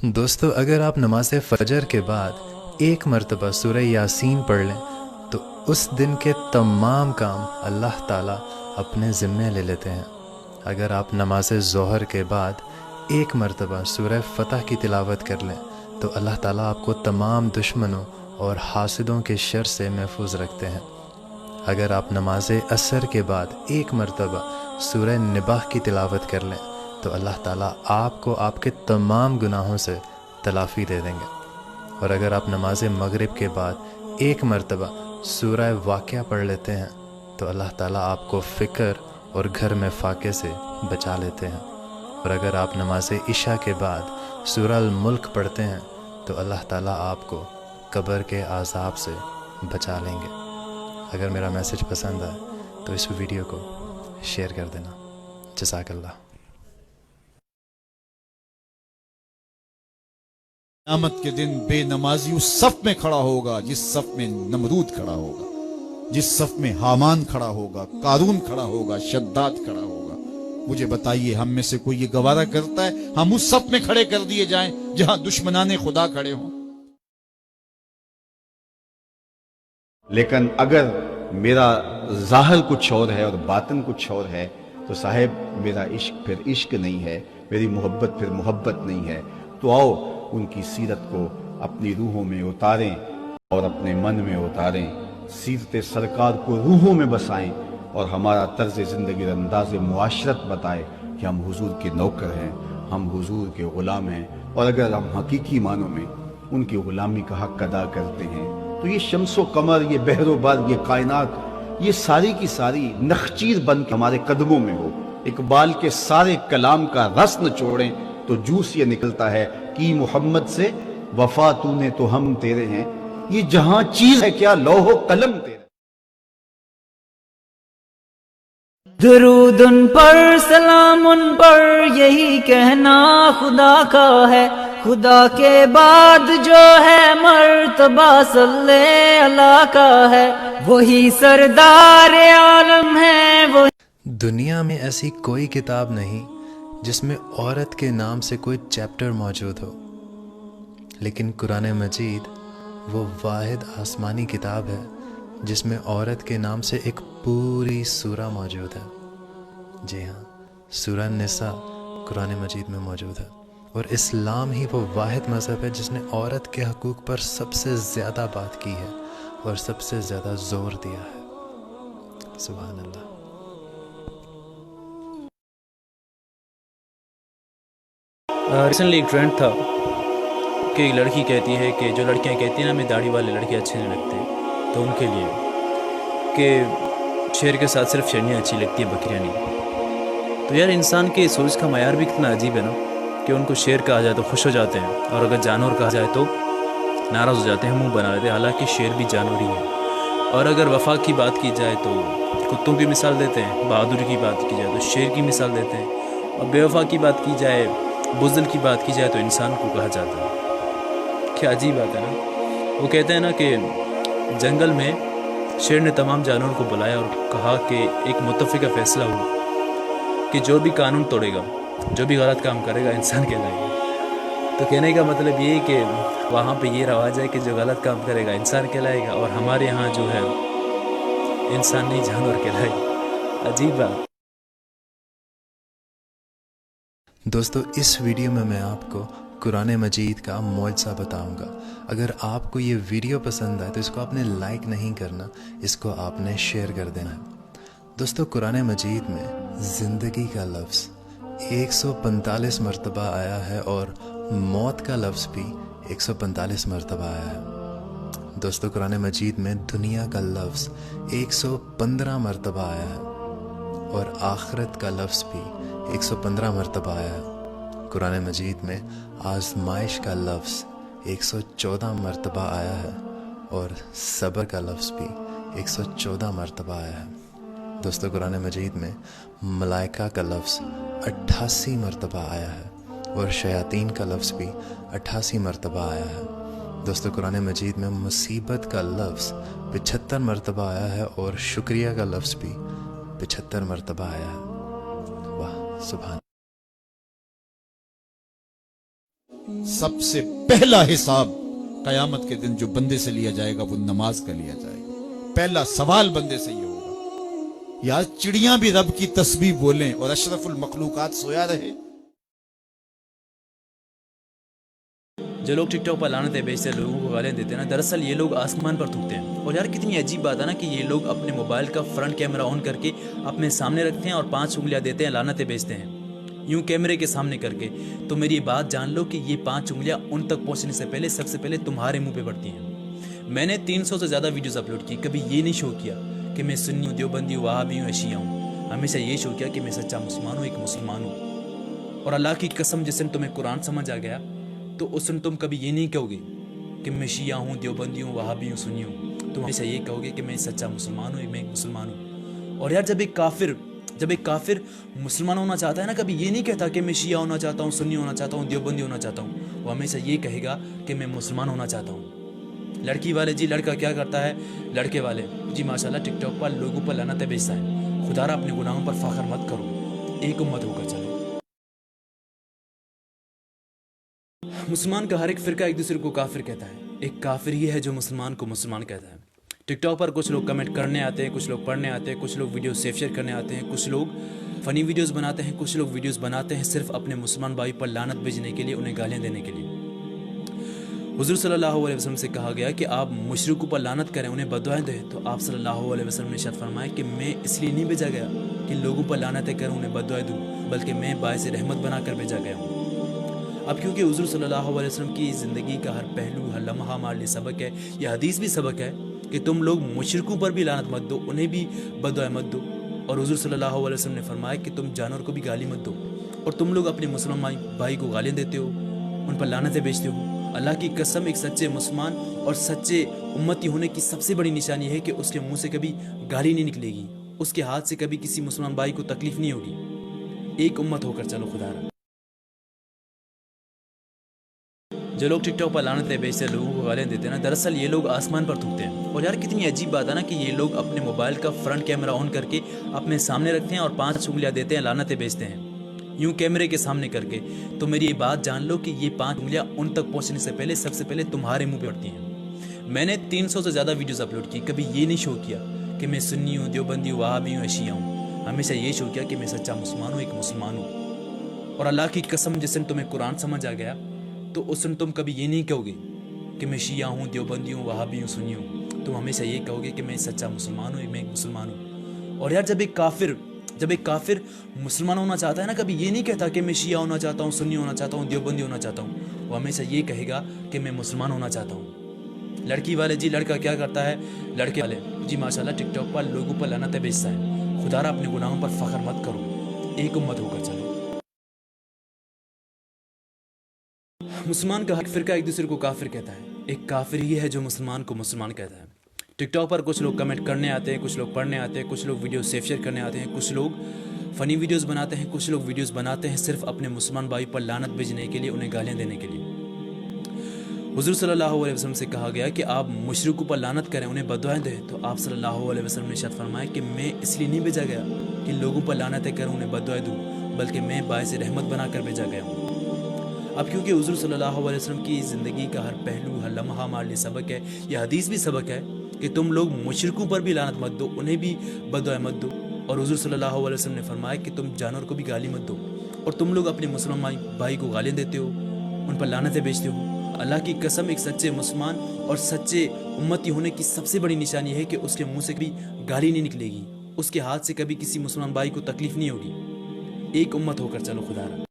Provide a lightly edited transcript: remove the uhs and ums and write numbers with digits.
دوستو، اگر آپ نماز فجر کے بعد ایک مرتبہ سورہ یاسین پڑھ لیں تو اس دن کے تمام کام اللہ تعالیٰ اپنے ذمے لے لیتے ہیں۔ اگر آپ نماز ظہر کے بعد ایک مرتبہ سورہ فتح کی تلاوت کر لیں تو اللہ تعالیٰ آپ کو تمام دشمنوں اور حاسدوں کے شر سے محفوظ رکھتے ہیں۔ اگر آپ نماز عصر کے بعد ایک مرتبہ سورہ نباہ کی تلاوت کر لیں تو اللہ تعالیٰ آپ کو آپ کے تمام گناہوں سے تلافی دے دیں گے۔ اور اگر آپ نماز مغرب کے بعد ایک مرتبہ سورہ واقعہ پڑھ لیتے ہیں تو اللہ تعالیٰ آپ کو فکر اور گھر میں فاقے سے بچا لیتے ہیں۔ اور اگر آپ نماز عشاء کے بعد سورہ الملک پڑھتے ہیں تو اللہ تعالیٰ آپ کو قبر کے عذاب سے بچا لیں گے۔ اگر میرا میسج پسند آئے تو اس ویڈیو کو شیئر کر دینا۔ جزاک اللہ۔ قیامت کے دن بے نمازی اس صف میں کھڑا ہوگا جس صف میں نمرود کھڑا ہوگا، جس صف میں حامان کھڑا ہوگا، قارون کھڑا ہوگا، شداد کھڑا ہوگا۔ مجھے بتائیے ہم میں سے کوئی یہ گوارا کرتا ہے ہم اس صف میں کھڑے کر دیے جائیں جہاں دشمنان خدا کھڑے ہوں؟ لیکن اگر میرا ظاہر کچھ اور ہے اور باطن کچھ اور ہے تو صاحب میرا عشق پھر عشق نہیں ہے، میری محبت پھر محبت نہیں ہے۔ تو آؤ ان کی سیرت کو اپنی روحوں میں اتاریں اور اپنے من میں اتاریں، سیرت سرکار کو روحوں میں بسائیں اور ہمارا طرز زندگی انداز معاشرت بتائے کہ ہم حضور کے نوکر ہیں، ہم حضور کے غلام ہیں۔ اور اگر ہم حقیقی معنوں میں ان کی غلامی کا حق ادا کرتے ہیں تو یہ شمس و قمر، یہ بحر و بر، یہ کائنات، یہ ساری کی ساری نخچیر بن کے ہمارے قدموں میں ہو۔ اقبال کے سارے کلام کا رس نچوڑیں تو جوس یہ نکلتا ہے کہ محمد سے وفا تو نے تو ہم تیرے ہیں، یہ جہاں چیز ہے کیا لوح و قلم تیرے۔ درود ان پر، سلام ان پر، یہی کہنا خدا کا ہے۔ خدا کے بعد جو ہے مرتبہ صلی اللہ کا ہے، وہی سردار عالم ہے۔ وہ دنیا میں ایسی کوئی کتاب نہیں جس میں عورت کے نام سے کوئی چیپٹر موجود ہو، لیکن قرآن مجید وہ واحد آسمانی کتاب ہے جس میں عورت کے نام سے ایک پوری سورہ موجود ہے۔ جی ہاں، سورہ نساء قرآن مجید میں موجود ہے۔ اور اسلام ہی وہ واحد مذہب ہے جس نے عورت کے حقوق پر سب سے زیادہ بات کی ہے اور سب سے زیادہ زور دیا ہے۔ سبحان اللہ۔ ریسنٹلی ایک ٹرینڈ تھا کہ ایک لڑکی کہتی ہے کہ جو لڑکیاں کہتی ہیں نا ہمیں داڑھی والے لڑکے اچھے نہیں لگتے، تو ان کے لیے کہ شیر کے ساتھ صرف شیرنیاں اچھی لگتی ہیں، بکریاں نہیں۔ تو یار انسان کے سوچ کا معیار بھی کتنا عجیب ہے نا، کہ ان کو شیر کہا جائے تو خوش ہو جاتے ہیں اور اگر جانور کہا جائے تو ناراض ہو جاتے ہیں، منہ بنا لیتے ہیں، حالانکہ شیر بھی جانور ہی ہے۔ اور اگر وفا کی بات کی جائے تو کتوں کی مثال دیتے ہیں، بہادری کی بات کی جائے تو شیر کی مثال دیتے ہیں، اور بے وفا کی بات کی جائے، بزدل کی بات کی جائے تو انسان کو کہا جاتا ہے۔ کیا عجیب بات ہے نا۔ وہ کہتے ہیں نا کہ جنگل میں شیر نے تمام جانوروں کو بلایا اور کہا کہ ایک متفقہ فیصلہ ہو کہ جو بھی قانون توڑے گا، جو بھی غلط کام کرے گا، انسان کہلائے گا۔ تو کہنے کا مطلب یہ ہے کہ وہاں پہ یہ رواج ہے کہ جو غلط کام کرے گا انسان کہلائے گا، اور ہمارے ہاں جو ہے انسان نہیں جانور کہلائے گا۔ عجیب بات۔ دوستو، اس ویڈیو میں میں آپ کو قرآن مجید کا معجزہ بتاؤں گا۔ اگر آپ کو یہ ویڈیو پسند آئے تو اس کو آپ نے لائک نہیں کرنا، اس کو آپ نے شیئر کر دینا ہے۔ دوستو، قرآن مجید میں زندگی کا لفظ 145 مرتبہ آیا ہے اور موت کا لفظ بھی 145 مرتبہ آیا ہے۔ دوستو، قرآن مجید میں دنیا کا لفظ 115 مرتبہ آیا ہے اور آخرت کا لفظ بھی 115 مرتبہ آیا ہے۔ قرآن مجید میں آزمائش کا لفظ 114 مرتبہ آیا ہے اور صبر کا لفظ بھی 114 مرتبہ آیا ہے۔ دوستو، قرآن مجید میں ملائکہ کا لفظ 88 مرتبہ آیا ہے اور شیاطین کا لفظ بھی 88 مرتبہ آیا ہے۔ دوستو، قرآن مجید میں مصیبت کا لفظ 75 مرتبہ آیا ہے اور شکریہ کا لفظ بھی 75 مرتبہ آیا ہے۔ واہ، سبحان۔ سب سے پہلا حساب قیامت کے دن جو بندے سے لیا جائے گا وہ نماز کا لیا جائے گا. پہلا سوال بندے سے یہ ہوگا. یا چڑیاں بھی رب کی تسبیح بولیں اور اشرف المخلوقات سویا رہے. جو لوگ ٹک ٹاک پر لعنتیں بیچتے ہیں، لوگوں کو گالیاں دیتے ہیں نا، دراصل یہ لوگ آسمان پر تھوکتے ہیں. اور یار کتنی عجیب بات ہے نا کہ یہ لوگ اپنے موبائل کا فرنٹ کیمرہ آن کر کے اپنے سامنے رکھتے ہیں اور 5 انگلیاں دیتے ہیں، لعنتیں بیچتے ہیں یوں کیمرے کے سامنے کر کے. تو میری یہ بات جان لو کہ یہ 5 انگلیاں ان تک پہنچنے سے پہلے سب سے پہلے تمہارے منہ پہ پڑتی ہیں. میں نے 300 سے زیادہ ویڈیوز اپلوڈ کی، کبھی یہ نہیں شو کیا کہ میں سنی ہوں، دیوبندی ہوں، وہابی ہوں، شیعہ ہوں. ہمیشہ یہ شو کیا کہ میں سچا مسلمان ہوں، ایک مسلمان ہوں. اور اللہ کی قسم جس دن تمہیں قرآن سمجھ آ گیا تو اس دن تم کبھی یہ نہیں کہو گے کہ میں شیعہ ہوں، دیوبندی ہوں، وہابی ہوں، سنی ہوں. تم ہمیشہ یہ کہو گے کہ میں سچا مسلمان ہوں، میں ایک مسلمان ہوں. اور یار جب ایک کافر مسلمان ہونا چاہتا ہے نا، کبھی یہ نہیں کہتا کہ میں شیعہ ہونا چاہتا ہوں، سنی ہونا چاہتا ہوں، دیوبندی ہونا چاہتا ہوں. وہ ہمیشہ یہ کہے گا کہ میں مسلمان ہونا چاہتا ہوں. لڑکی والے جی لڑکا کیا کرتا ہے، لڑکے والے جی ماشاءاللہ ٹک ٹاک پر لوگوں پر لعنتیں بیچتا ہے. خدا را اپنے گناہوں پر فخر مت کرو، ایک امت ہو کر چلو. مسلمان کا ہر ایک فرقہ ایک دوسرے کو کافر کہتا ہے، ایک کافر ہی ہے جو مسلمان کو مسلمان کہتا ہے. ٹک ٹاک پر کچھ لوگ کمنٹ کرنے آتے ہیں، کچھ لوگ پڑھنے آتے ہیں، کچھ لوگ ویڈیو سیف شیئر کرنے آتے ہیں، کچھ لوگ فنی ویڈیوز بناتے ہیں، کچھ لوگ ویڈیوز بناتے ہیں صرف اپنے مسلمان بھائی پر لعنت بھیجنے کے لیے، انہیں گالیاں دینے کے لیے. حضور صلی اللہ علیہ وسلم سے کہا گیا کہ آپ مشرکوں پر لعنت کریں، انہیں بددعائیں دیں. تو آپ صلی اللہ علیہ وسلم نے ارشاد فرمایا کہ میں اس لیے نہیں بھیجا گیا کہ لوگوں پر لعنتیں کروں، انہیں بددعائیں دوں، بلکہ میں باعث رحمت بنا کر بھیجا گیا ہوں. اب کیونکہ حضور صلی اللہ علیہ وسلم کی زندگی کا ہر پہلو، ہر لمحہ ہمارے لیے سبق ہے، یہ حدیث بھی سبق ہے کہ تم لوگ مشرکوں پر بھی لعنت مت دو، انہیں بھی بددعائیں مت دو. اور حضور صلی اللہ علیہ وسلم نے فرمایا کہ تم جانور کو بھی گالی مت دو. اور تم لوگ اپنے مسلمان بھائی کو گالیاں دیتے ہو، ان پر لعنتیں بیچتے ہو. اللہ کی قسم ایک سچے مسلمان اور سچے امتی ہونے کی سب سے بڑی نشانی ہے کہ اس کے منہ سے کبھی گالی نہیں نکلے گی، اس کے ہاتھ سے کبھی کسی مسلمان بھائی کو تکلیف نہیں ہوگی. ایک امت ہو کر چلو خدا را. جو لوگ ٹک ٹاک پر لعنتیں بیچتے ہیں، لوگوں کو گالیاں دیتے ہیں نا، دراصل یہ لوگ آسمان پر تھوکتے ہیں. اور یار کتنی عجیب بات ہے نا کہ یہ لوگ اپنے موبائل کا فرنٹ کیمرہ آن کر کے اپنے سامنے رکھتے ہیں اور 5 انگلیاں دیتے ہیں، لعنتیں بیچتے ہیں یوں کیمرے کے سامنے کر کے. تو میری یہ بات جان لو کہ یہ 5 انگلیاں ان تک پہنچنے سے پہلے سب سے پہلے تمہارے منہ پہ پڑتی ہیں. میں نے 300 سے زیادہ ویڈیوز اپلوڈ کی، کبھی یہ نہیں شو کیا کہ میں سنی ہوں، دیوبندی ہوں، وہابی ہوں، شیعہ ہوں. ہمیشہ یہ شو کیا کہ میں سچا مسلمان ہوں، ایک مسلمان ہوں. اور اللہ کی قسم جس دن تمہیں قرآن سمجھ آ گیا تو اس دن تم کبھی یہ نہیں کہو گے کہ میں شیعہ ہوں، دیوبندی ہوں، وہابی ہوں، سنی ہوں. تم ہمیشہ یہ کہو گے کہ میں سچا مسلمان ہوں، میں ایک مسلمان ہوں. اور یار جب ایک کافر مسلمان ہونا چاہتا ہے نا، کبھی یہ نہیں کہتا کہ میں شیعہ ہونا چاہتا ہوں، سنی ہونا چاہتا ہوں، دیوبندی ہونا چاہتا ہوں. وہ ہمیشہ یہ کہے گا کہ میں مسلمان ہونا چاہتا ہوں. لڑکی والے جی لڑکا کیا کرتا ہے، لڑکے والے جی ماشاءاللہ ٹک ٹاک پر لوگوں پر لعنتیں بیچتا ہے. خدا را اپنے گناہوں پر فخر مت کرو، ایک امت ہو کر چلو. مسلمان کا ہر فرقہ ایک دوسرے کو کافر کہتا ہے، ایک کافر ہی ہے جو مسلمان کو مسلمان کہتا ہے. ٹک ٹاک پر کچھ لوگ کمنٹ کرنے آتے ہیں، کچھ لوگ پڑھنے آتے ہیں، کچھ لوگ ویڈیو سیف شیئر کرنے آتے ہیں، کچھ لوگ فنی ویڈیوز بناتے ہیں، کچھ لوگ ویڈیوز بناتے ہیں صرف اپنے مسلمان بھائی پر لعنت بھیجنے کے لیے، انہیں گالیاں دینے کے لیے. حضور صلی اللہ علیہ وسلم سے کہا گیا کہ آپ مشرکوں پر لعنت کریں، انہیں بددعائیں دیں. تو آپ صلی اللہ علیہ وسلم نے ارشاد فرمایا کہ میں اس لیے نہیں بھیجا گیا کہ لوگوں پر لعنتیں کروں، انہیں بددعائیں دوں، بلکہ میں باعث رحمت بنا کر بھیجا گیا ہوں. اب کیونکہ حضور صلی اللہ علیہ وسلم کی زندگی کا ہر پہلو، ہر لمحہ ہمارے لیے سبق ہے، یہ حدیث بھی سبق ہے کہ تم لوگ مشرکوں پر بھی لعنت مت دو، انہیں بھی بددعائیں مت دو. اور حضور صلی اللہ علیہ وسلم نے فرمایا کہ تم جانور کو بھی گالی مت دو. اور تم لوگ اپنے مسلمان بھائی کو گالیاں دیتے ہو، ان پر لعنتیں بیچتے ہو. اللہ کی قسم ایک سچے مسلمان اور سچے امتی ہونے کی سب سے بڑی نشانی ہے کہ اس کے منہ سے کبھی گالی نہیں نکلے گی، اس کے ہاتھ سے کبھی کسی مسلمان بھائی کو تکلیف نہیں ہوگی. ایک امت ہو کر چلو خدا را.